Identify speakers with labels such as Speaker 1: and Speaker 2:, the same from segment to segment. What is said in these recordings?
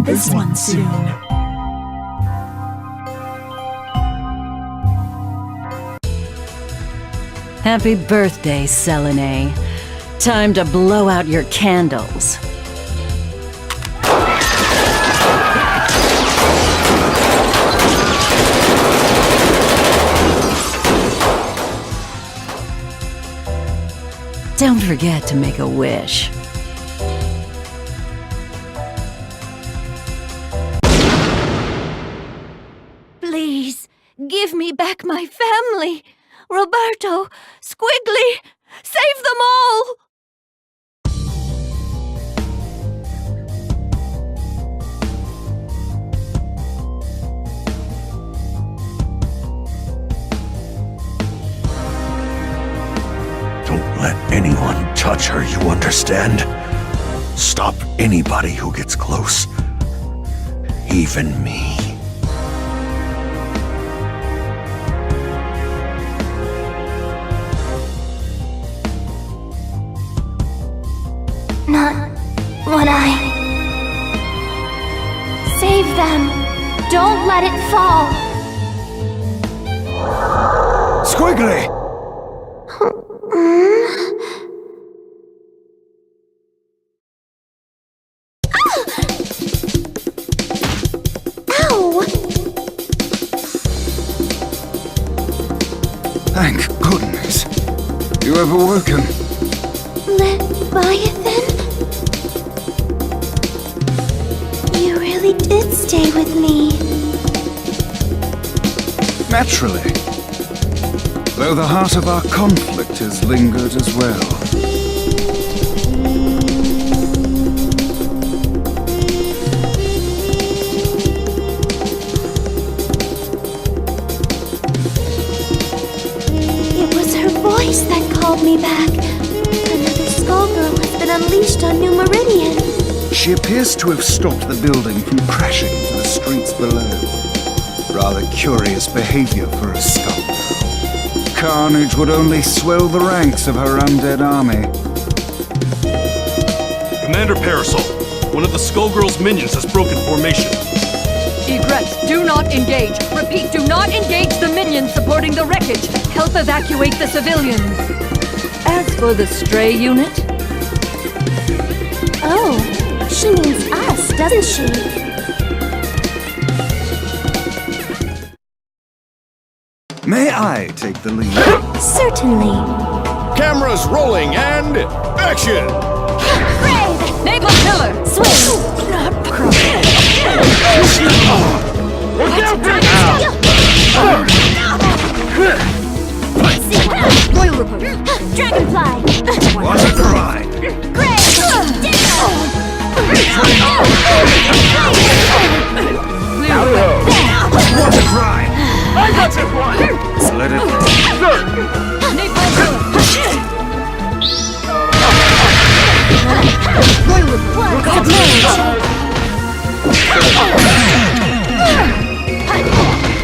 Speaker 1: this one soon.
Speaker 2: Happy birthday, Selene. Time to blow out your candles. Don't forget to make a wish.
Speaker 3: Please, give me back my family. Roberto, Squigly, save them all!
Speaker 4: Don't let anyone touch her, you understand? Stop anybody who gets close. Even me.
Speaker 3: Not what I... Save them! Don't let it fall!
Speaker 4: Squigly!
Speaker 3: Ow!
Speaker 4: Thank goodness. You have awoken.
Speaker 3: Leviathan? You really did stay with me.
Speaker 4: Naturally. Though the heart of our conflict has lingered as well.
Speaker 3: It was her voice that called me back. Another Skullgirl has been unleashed on New Meridian.
Speaker 4: She appears to have stopped the building from crashing into the streets below. Rather curious behavior for a Skullgirl. Carnage would only swell the ranks of her undead army.
Speaker 5: Commander Parasol, one of the Skullgirls' minions has broken formation.
Speaker 6: Egrets, do not engage. Repeat, do not engage the minions supporting the wreckage. Help evacuate the civilians. As for the stray unit...
Speaker 3: Oh, she means us, doesn't she?
Speaker 4: May I take the lead?
Speaker 3: Certainly.
Speaker 7: Cameras rolling and action!
Speaker 3: Brave!
Speaker 6: Naval Killer!
Speaker 3: Swing!
Speaker 7: Look out,
Speaker 6: Royal Report.
Speaker 3: Dragonfly!
Speaker 4: What a ride!
Speaker 3: Grave!
Speaker 4: What a ride!
Speaker 7: I got this one!
Speaker 4: Let it
Speaker 6: Naval Killer! Royal Report.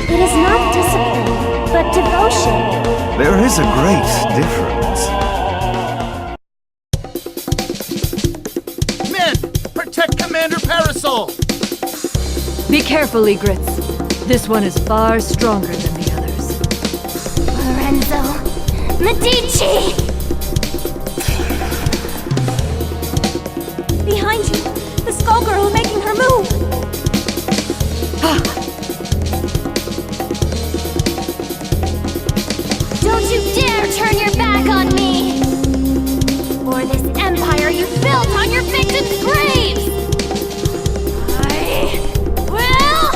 Speaker 3: It is not discipline, but devotion.
Speaker 4: There is a great difference.
Speaker 7: Men, protect Commander Parasol!
Speaker 6: Be careful, Egrets. This one is far stronger than the others.
Speaker 3: Lorenzo! Medici! Behind you! The Skullgirl making her move! Don't you dare turn your back on me! Or this empire you built on your victims' graves! I will...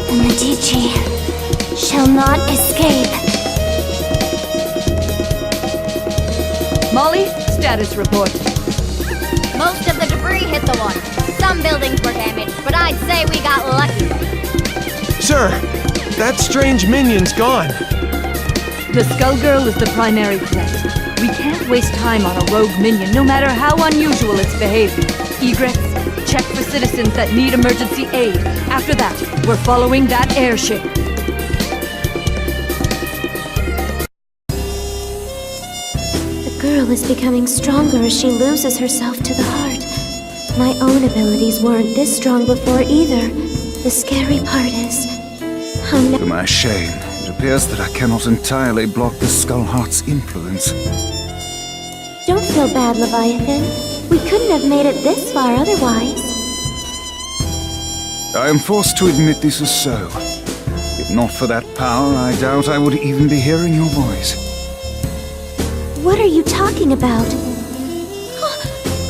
Speaker 3: The Medici shall not escape.
Speaker 6: Molly, status report.
Speaker 8: Most of the debris hit the water. Some buildings were damaged, but I'd say we got lucky there.
Speaker 9: Sir, that strange minion's gone.
Speaker 6: The Skullgirl is the primary threat. We can't waste time on a rogue minion, no matter how unusual its behavior. Egrets, check for citizens that need emergency aid. After that, we're following that airship.
Speaker 1: The girl is becoming stronger as she loses herself to the heart. My own abilities weren't this strong before either. The scary part is how
Speaker 4: To my shame, it appears that I cannot entirely block the Skullheart's influence.
Speaker 1: Don't feel bad, Leviathan. We couldn't have made it this far otherwise.
Speaker 4: I am forced to admit this is so. If not for that power, I doubt I would even be hearing your voice.
Speaker 1: What are you talking about?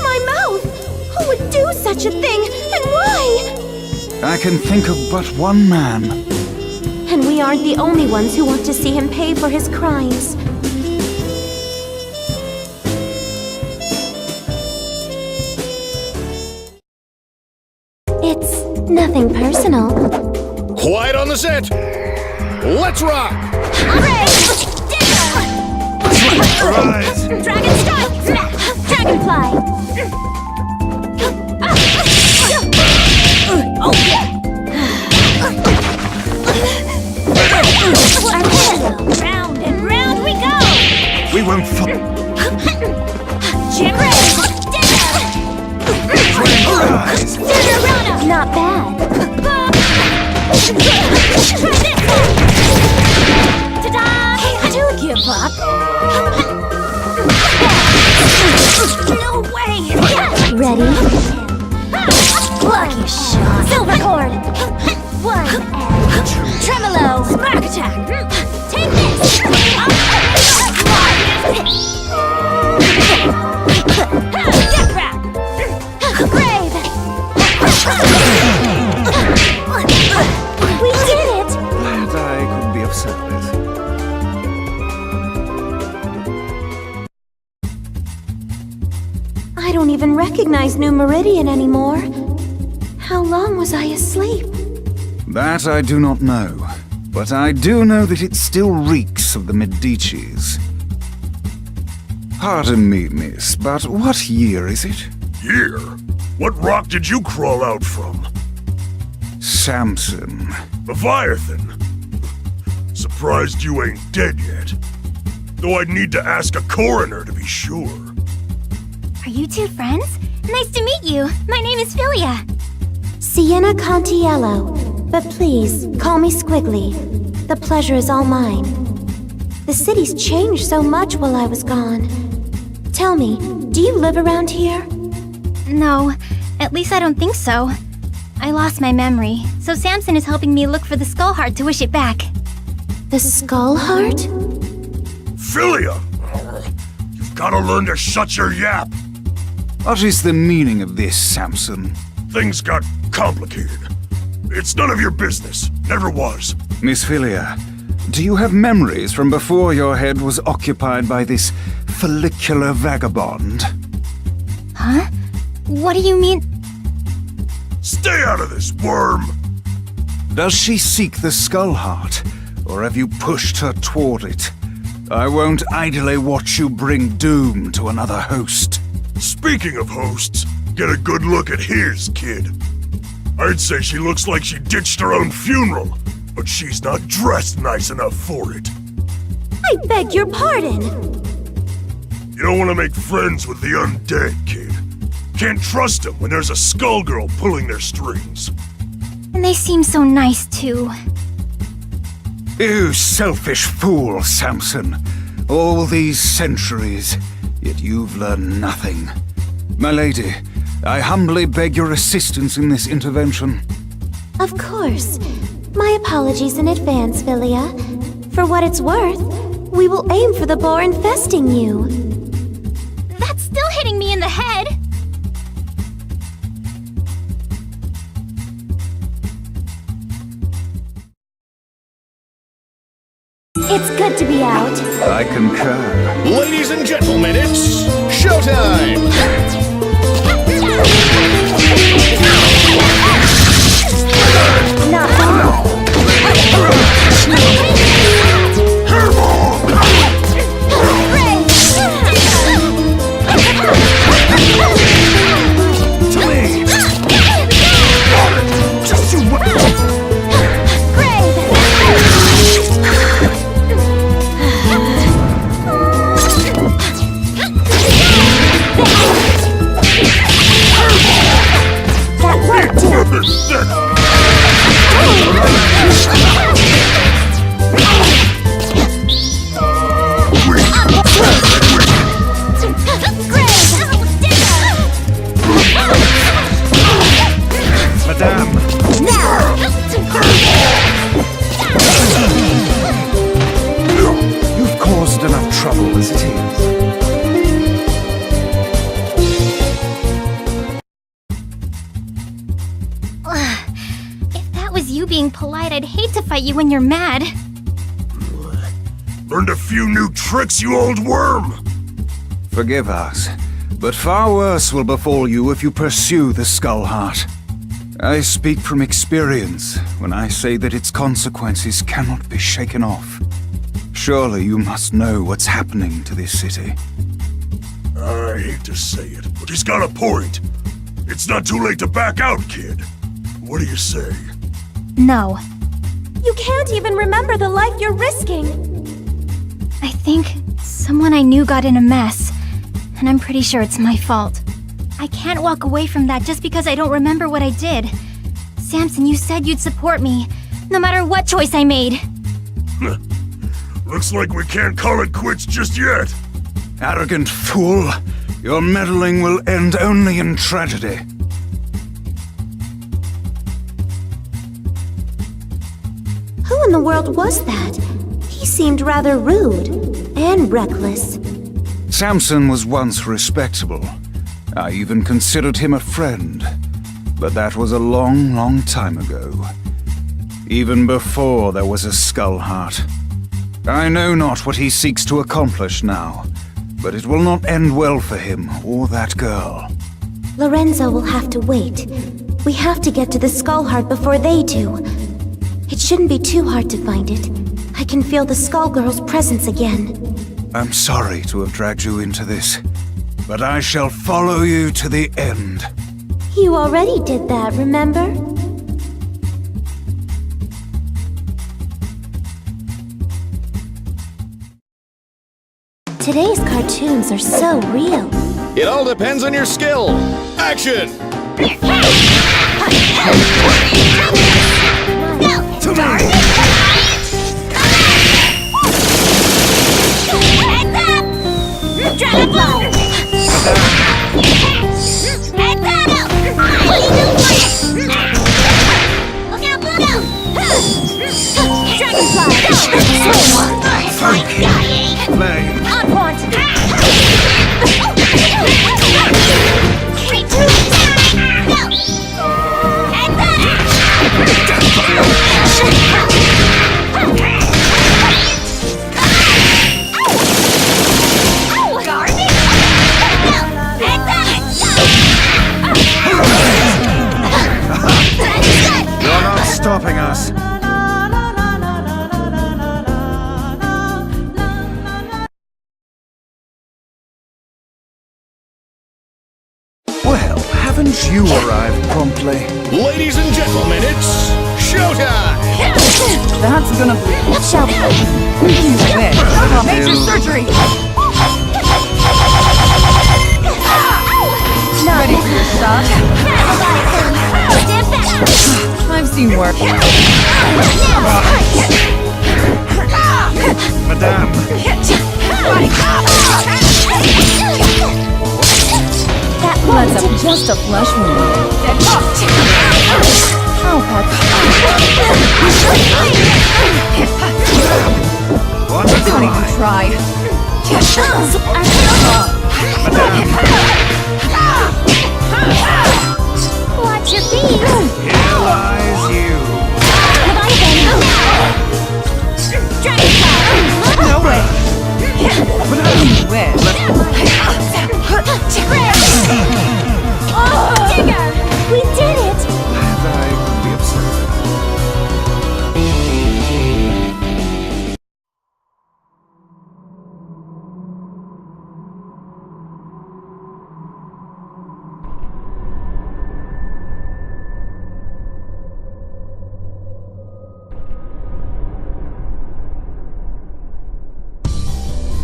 Speaker 1: My mouth! Who would do such a thing, and why?
Speaker 4: I can think of but one man.
Speaker 1: And we aren't the only ones who want to see him pay for his crimes. It's nothing personal.
Speaker 7: Quiet on the set. Let's rock.
Speaker 3: Dragon strike! Dragonfly! Round and round we go!
Speaker 4: We won't
Speaker 1: Not bad.
Speaker 3: Ta-da! Do give up! No way!
Speaker 1: Ready?
Speaker 3: Lucky shot! Silver cord! One edge! Tremolo! Spark attack! Take this! Get back! Brave!
Speaker 1: We did it!
Speaker 4: Glad I could be of service.
Speaker 1: I don't even recognize New Meridian anymore. How long was I asleep?
Speaker 4: That I do not know, but I do know that it still reeks of the Medicis. Pardon me, miss, but what year is it?
Speaker 9: Year? What rock did you crawl out from?
Speaker 4: Samson.
Speaker 9: Leviathan? Surprised you ain't dead yet. Though I'd need to ask a coroner to be sure.
Speaker 3: Are you two friends? Nice to meet you. My name is Philia.
Speaker 1: Sienna Contiello. But please, call me Squigly. The pleasure is all mine. The city's changed so much while I was gone. Tell me, do you live around here?
Speaker 8: No, at least I don't think so. I lost my memory, so Samson is helping me look for the Skullheart to wish it back.
Speaker 1: The Skullheart?
Speaker 9: Philia! You've gotta learn to shut your yap.
Speaker 4: What is the meaning of this, Samson?
Speaker 9: Things got complicated. It's none of your business. Never was.
Speaker 4: Miss Philia, do you have memories from before your head was occupied by this follicular vagabond?
Speaker 8: Huh? What do you mean?
Speaker 9: Stay out of this, worm!
Speaker 4: Does she seek the Skullheart, or have you pushed her toward it? I won't idly watch you bring doom to another host.
Speaker 9: Speaking of hosts, get a good look at his kid. I'd say she looks like she ditched her own funeral, but she's not dressed nice enough for it.
Speaker 1: I beg your pardon!
Speaker 9: You don't want to make friends with the undead, kid. Can't trust them when there's a Skullgirl pulling their strings.
Speaker 8: And they seem so nice, too.
Speaker 4: You selfish fool, Samson. All these centuries, yet you've learned nothing. My lady, I humbly beg your assistance in this intervention.
Speaker 1: Of course. My apologies in advance, Philia. For what it's worth, we will aim for the boar infesting you.
Speaker 3: That's still hitting me in the head!
Speaker 1: It's good to be out.
Speaker 4: I concur.
Speaker 7: Ladies and gentlemen, it's showtime!
Speaker 1: Not bad.
Speaker 4: Madame! You've caused enough trouble as it is.
Speaker 8: If that was you being polite, I'd hate to fight you when you're mad.
Speaker 9: Learned a few new tricks, you old worm!
Speaker 4: Forgive us, but far worse will befall you if you pursue the Skull Heart. I speak from experience when I say that its consequences cannot be shaken off. Surely you must know what's happening to this city.
Speaker 9: I hate to say it, but he's got a point. It's not too late to back out, kid. What do you say?
Speaker 8: No.
Speaker 1: You can't even remember the life you're risking.
Speaker 8: I think someone I knew got in a mess, and I'm pretty sure it's my fault. I can't walk away from that just because I don't remember what I did. Samson, you said you'd support me, no matter what choice I made.
Speaker 9: Looks like we can't call it quits just yet.
Speaker 4: Arrogant fool! Your meddling will end only in tragedy.
Speaker 1: Who in the world was that? He seemed rather rude and reckless.
Speaker 4: Samson was once respectable. I even considered him a friend. But that was a long, long time ago. Even before there was a Skull Heart. I know not what he seeks to accomplish now, but it will not end well for him or that girl.
Speaker 1: Lorenzo will have to wait. We have to get to the Skull Heart before they do. It shouldn't be too hard to find it. I can feel the Skullgirls' presence again.
Speaker 4: I'm sorry to have dragged you into this, but I shall follow you to the end.
Speaker 1: You already did that, remember? Today's cartoons are so real.
Speaker 7: It all depends on your skill. Action!
Speaker 4: Stopping us. Well, haven't you arrived promptly?
Speaker 7: Ladies and gentlemen, it's showtime!
Speaker 6: That's gonna be...
Speaker 1: Shall we?
Speaker 6: Major surgery! Ready for your shot? I've seen work.
Speaker 4: Madame!
Speaker 1: That
Speaker 6: That's just a flesh wound. Oh,
Speaker 4: What a
Speaker 6: don't even try.
Speaker 1: Watch your feet.
Speaker 4: Here lies you.
Speaker 6: No way.
Speaker 4: But how do you
Speaker 6: Wish.
Speaker 1: Digger! We did it!
Speaker 4: I would be upset.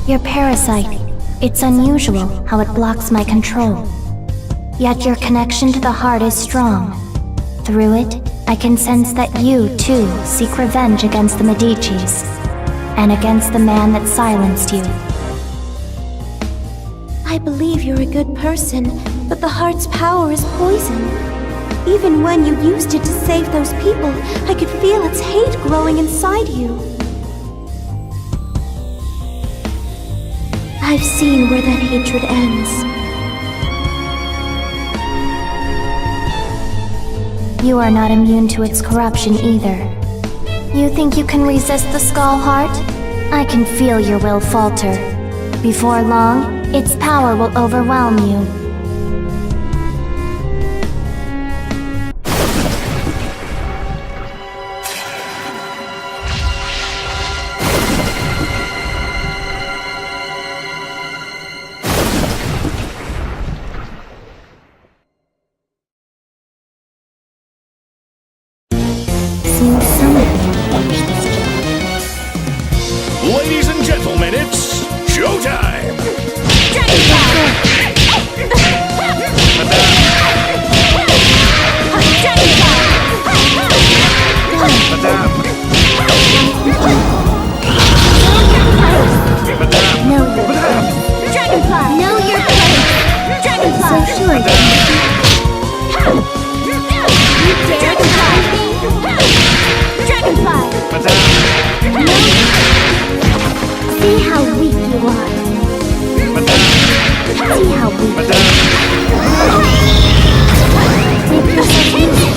Speaker 1: Your parasite. It's unusual how it blocks my control. Yet your connection to the heart is strong. Through it, I can sense that you, too, seek revenge against the Medicis, and against the man that silenced you. I believe you're a good person, but the heart's power is poison. Even when you used it to save those people, I could feel its hate growing inside you. I've seen where that hatred ends. You are not immune to its corruption either. You think you can resist the Skull Heart? I can feel your will falter. Before long, its power will overwhelm you.
Speaker 7: Ladies and gentlemen, it's showtime!
Speaker 1: See how weak you are. See how weak. Make yourself use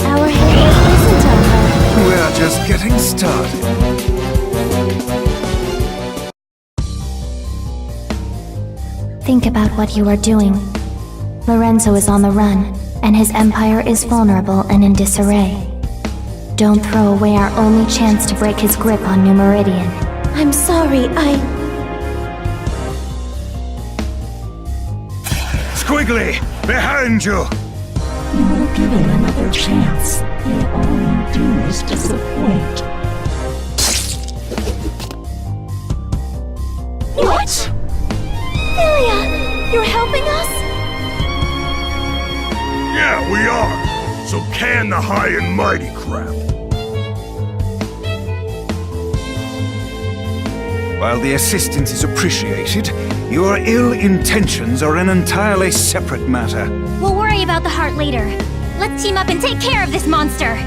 Speaker 1: Our hero isn't over.
Speaker 4: We're just getting started.
Speaker 1: Think about what you are doing. Lorenzo is on the run, and his empire is vulnerable and in disarray. Don't throw away our only chance to break his grip on New Meridian. I'm sorry,
Speaker 4: Squigly, behind you!
Speaker 10: You were given another chance, yet all you do is disappoint.
Speaker 3: What? Philia, you're helping us?
Speaker 9: Yeah, we are. So can the high and mighty crap.
Speaker 4: While the assistance is appreciated, your ill intentions are an entirely separate matter.
Speaker 8: We'll worry about the heart later. Let's team up and take care of this monster.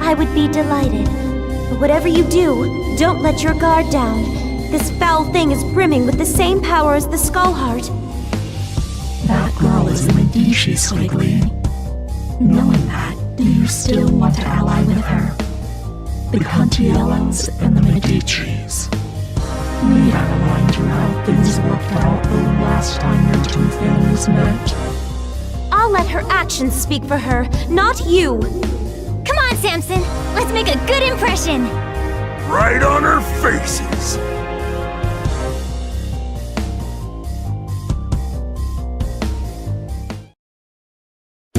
Speaker 1: I would be delighted. But whatever you do, don't let your guard down. This foul thing is brimming with the same power as the Skull Heart.
Speaker 10: That girl is the Medici, Squigly. Knowing that, do you still want to ally with her? The Contiellos and the Medicis. Need I remind you how things worked out the last time your two families met?
Speaker 1: I'll let her actions speak for her, not you!
Speaker 8: Come on, Samson. Let's make a good impression.
Speaker 9: Right on her faces.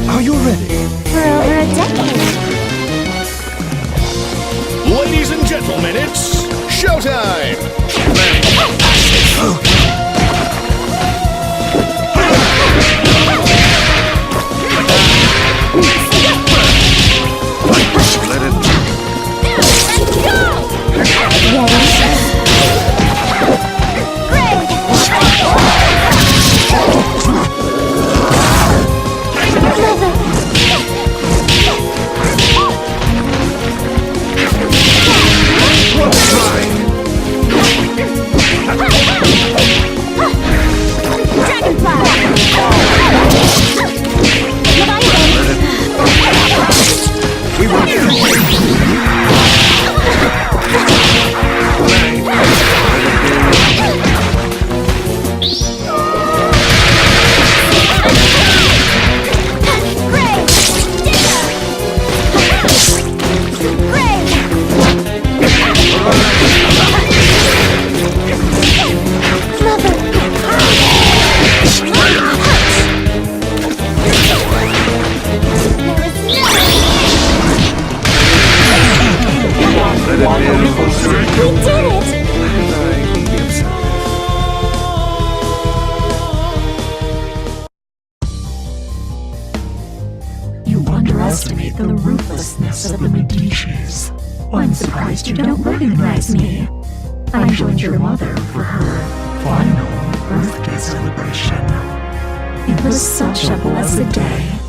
Speaker 4: Are you ready?
Speaker 1: For over a decade.
Speaker 7: Ladies and gentlemen, it's showtime!
Speaker 4: Let it...
Speaker 3: Let's go!
Speaker 7: Right.
Speaker 1: We did it!
Speaker 4: And I need it.
Speaker 10: You underestimate the ruthlessness of the Medicis. I'm surprised you don't recognize me. I joined your mother for her final birthday celebration. It was such a blessed day.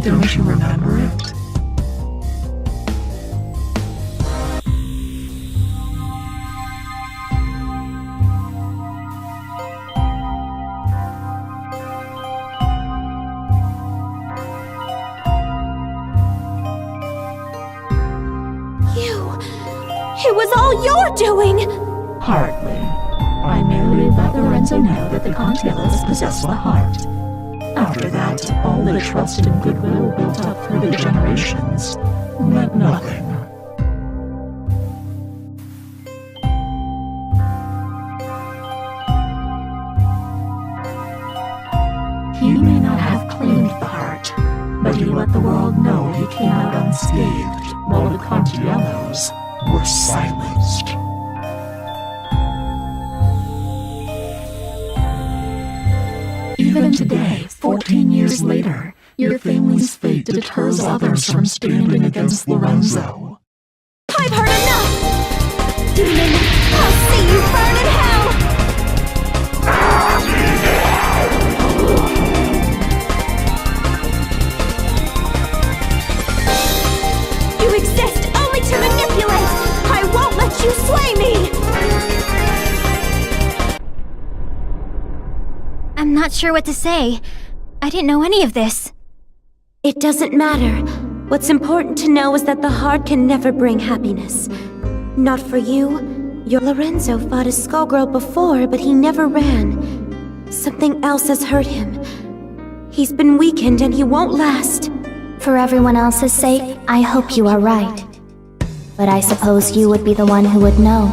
Speaker 10: Don't you remember it?
Speaker 1: It was all your doing!
Speaker 10: Hardly. I merely let Lorenzo know that the Contiellos possessed the heart. After that, all the trust and goodwill built up through the generations meant nothing. He may not have claimed the heart, but he let the world know he came out unscathed, while the Contiellos were silenced. Even today, 14 years later, your family's fate deters others from standing against Lorenzo.
Speaker 1: I've heard enough! Demon, I'll see you burn in hell! You exist only to manipulate! I won't let you slay me!
Speaker 8: I'm not sure what to say. I didn't know any of this.
Speaker 1: It doesn't matter. What's important to know is that the heart can never bring happiness. Not for you. Your Lorenzo fought a Skullgirl before, but he never ran. Something else has hurt him. He's been weakened and he won't last.
Speaker 3: For everyone else's sake, I hope you are right. But I suppose you would be the one who would know.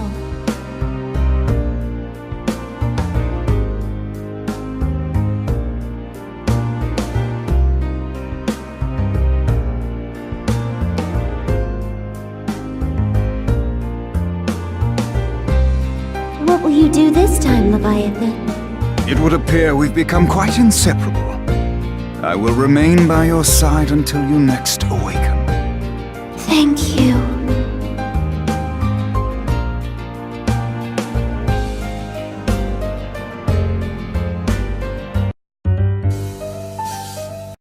Speaker 1: What will you do this time, Leviathan?
Speaker 4: It would appear we've become quite inseparable. I will remain by your side until you next awaken.
Speaker 1: Thank you.